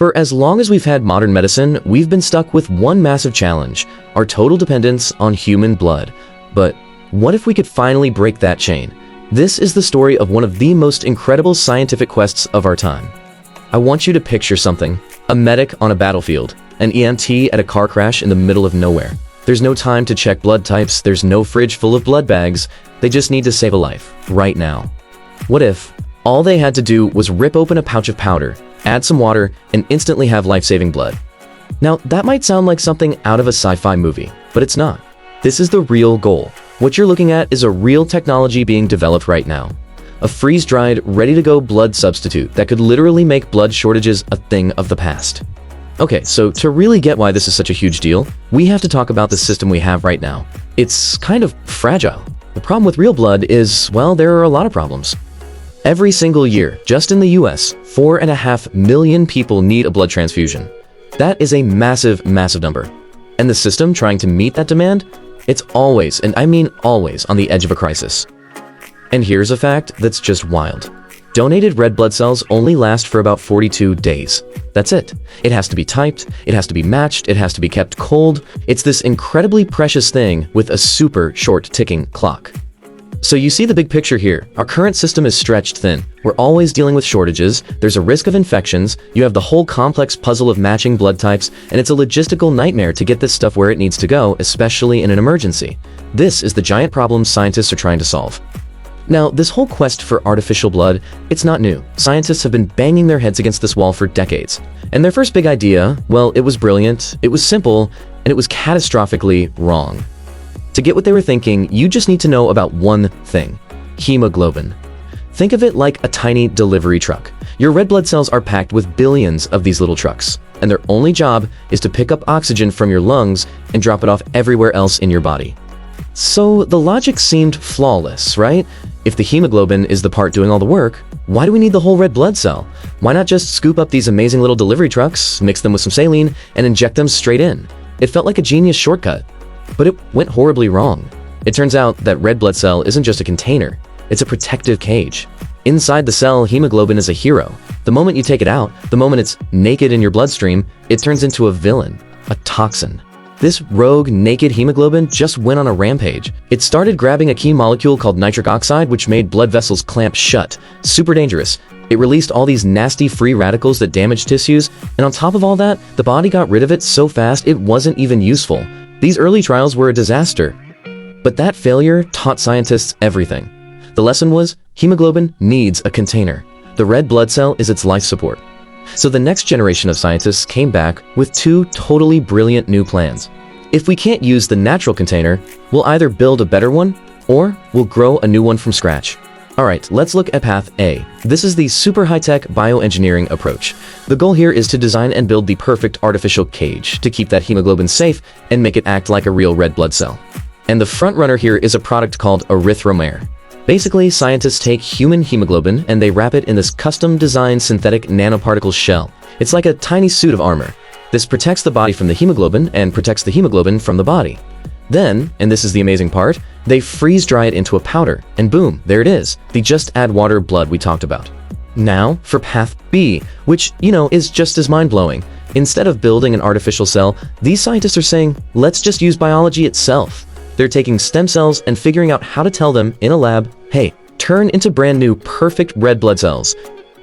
For as long as we've had modern medicine, we've been stuck with one massive challenge: our total dependence on human blood. But what if we could finally break that chain? This is the story of one of the most incredible scientific quests of our time. I want you to picture something: a medic on a battlefield, an EMT at a car crash in the middle of nowhere. There's no time to check blood types, there's no fridge full of blood bags, they just need to save a life, right now. What if all they had to do was rip open a pouch of powder, add some water, and instantly have life-saving blood? Now, that might sound like something out of a sci-fi movie, but it's not. This is the real goal. What you're looking at is a real technology being developed right now. A freeze-dried, ready-to-go blood substitute that could literally make blood shortages a thing of the past. Okay, so to really get why this is such a huge deal, we have to talk about the system we have right now. It's kind of fragile. The problem with real blood is, well, there are a lot of problems. Every single year, just in the US, 4.5 million people need a blood transfusion. That is a massive, massive number. And the system trying to meet that demand? It's always, and I mean always, on the edge of a crisis. And here's a fact that's just wild. Donated red blood cells only last for about 42 days. That's it. It has to be typed, it has to be matched, it has to be kept cold. It's this incredibly precious thing with a super short ticking clock. So you see the big picture here. Our current system is stretched thin. We're always dealing with shortages, there's a risk of infections, you have the whole complex puzzle of matching blood types, and it's a logistical nightmare to get this stuff where it needs to go, especially in an emergency. This is the giant problem scientists are trying to solve. Now, this whole quest for artificial blood, it's not new. Scientists have been banging their heads against this wall for decades. And their first big idea, well, it was brilliant, it was simple, and it was catastrophically wrong. To get what they were thinking, you just need to know about one thing: hemoglobin. Think of it like a tiny delivery truck. Your red blood cells are packed with billions of these little trucks, and their only job is to pick up oxygen from your lungs and drop it off everywhere else in your body. So the logic seemed flawless, right? If the hemoglobin is the part doing all the work, why do we need the whole red blood cell? Why not just scoop up these amazing little delivery trucks, mix them with some saline, and inject them straight in? It felt like a genius shortcut. But it went horribly wrong. It turns out that red blood cell isn't just a container, it's a protective cage. Inside the cell, hemoglobin is a hero. The moment you take it out, the moment it's naked in your bloodstream, it turns into a villain, a toxin. This rogue, naked hemoglobin just went on a rampage. It started grabbing a key molecule called nitric oxide, which made blood vessels clamp shut. Super dangerous. It released all these nasty free radicals that damaged tissues, and on top of all that, the body got rid of it so fast it wasn't even useful. These early trials were a disaster. But that failure taught scientists everything. The lesson was, hemoglobin needs a container. The red blood cell is its life support. So the next generation of scientists came back with two totally brilliant new plans. If we can't use the natural container, we'll either build a better one, or we'll grow a new one from scratch. Alright, let's look at path A. This is the super high-tech bioengineering approach. The goal here is to design and build the perfect artificial cage to keep that hemoglobin safe and make it act like a real red blood cell. And the front runner here is a product called ErythroMer. Basically, scientists take human hemoglobin and they wrap it in this custom-designed synthetic nanoparticle shell. It's like a tiny suit of armor. This protects the body from the hemoglobin and protects the hemoglobin from the body. Then, and this is the amazing part, they freeze-dry it into a powder, and boom, there it is, the just add water blood we talked about. Now, for path B, which, is just as mind-blowing. Instead of building an artificial cell, these scientists are saying, let's just use biology itself. They're taking stem cells and figuring out how to tell them in a lab, hey, turn into brand new perfect red blood cells.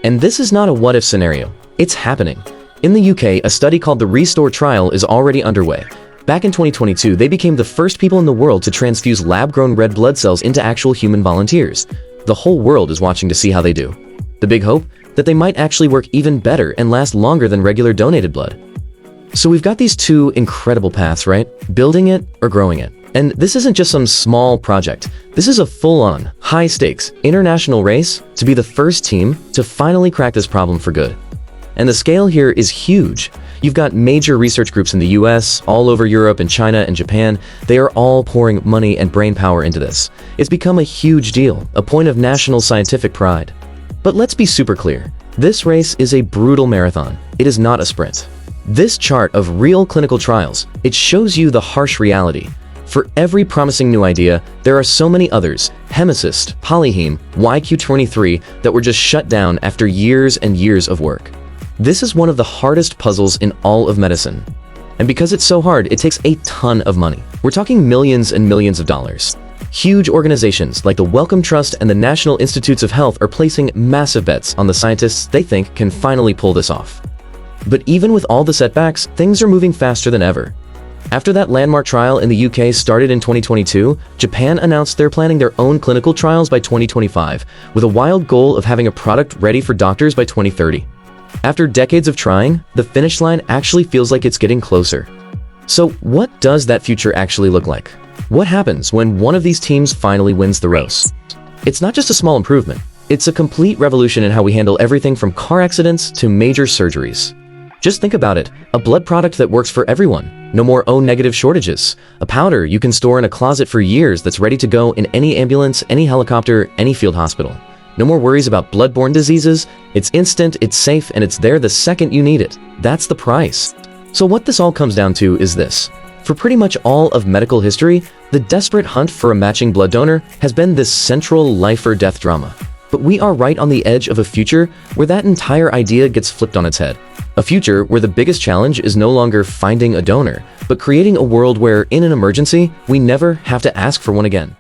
And this is not a what-if scenario. It's happening. In the UK, a study called the RESTORE trial is already underway. Back in 2022, they became the first people in the world to transfuse lab-grown red blood cells into actual human volunteers. The whole world is watching to see how they do. The big hope? That they might actually work even better and last longer than regular donated blood. So we've got these two incredible paths, right? Building it or growing it. And this isn't just some small project. This is a full-on, high-stakes, international race to be the first team to finally crack this problem for good. And the scale here is huge. You've got major research groups in the US, all over Europe and China and Japan. They are all pouring money and brain power into this. It's become a huge deal, a point of national scientific pride. But let's be super clear. This race is a brutal marathon. It is not a sprint. This chart of real clinical trials, it shows you the harsh reality. For every promising new idea, there are so many others, Hemocist, Polyheme, YQ23, that were just shut down after years and years of work. This is one of the hardest puzzles in all of medicine. And because it's so hard, it takes a ton of money. We're talking millions and millions of dollars. Huge organizations like the Wellcome Trust and the National Institutes of Health are placing massive bets on the scientists they think can finally pull this off. But even with all the setbacks, things are moving faster than ever. After that landmark trial in the UK started in 2022, Japan announced they're planning their own clinical trials by 2025, with a wild goal of having a product ready for doctors by 2030. After decades of trying, the finish line actually feels like it's getting closer. So what does that future actually look like? What happens when one of these teams finally wins the race? It's not just a small improvement. It's a complete revolution in how we handle everything from car accidents to major surgeries. Just think about it, a blood product that works for everyone. No more O-negative shortages. A powder you can store in a closet for years that's ready to go in any ambulance, any helicopter, any field hospital. No more worries about bloodborne diseases. It's instant, it's safe, and it's there the second you need it. That's the price. So what this all comes down to is this. For pretty much all of medical history, the desperate hunt for a matching blood donor has been this central life or death drama. But we are right on the edge of a future where that entire idea gets flipped on its head. A future where the biggest challenge is no longer finding a donor, but creating a world where, in an emergency, we never have to ask for one again.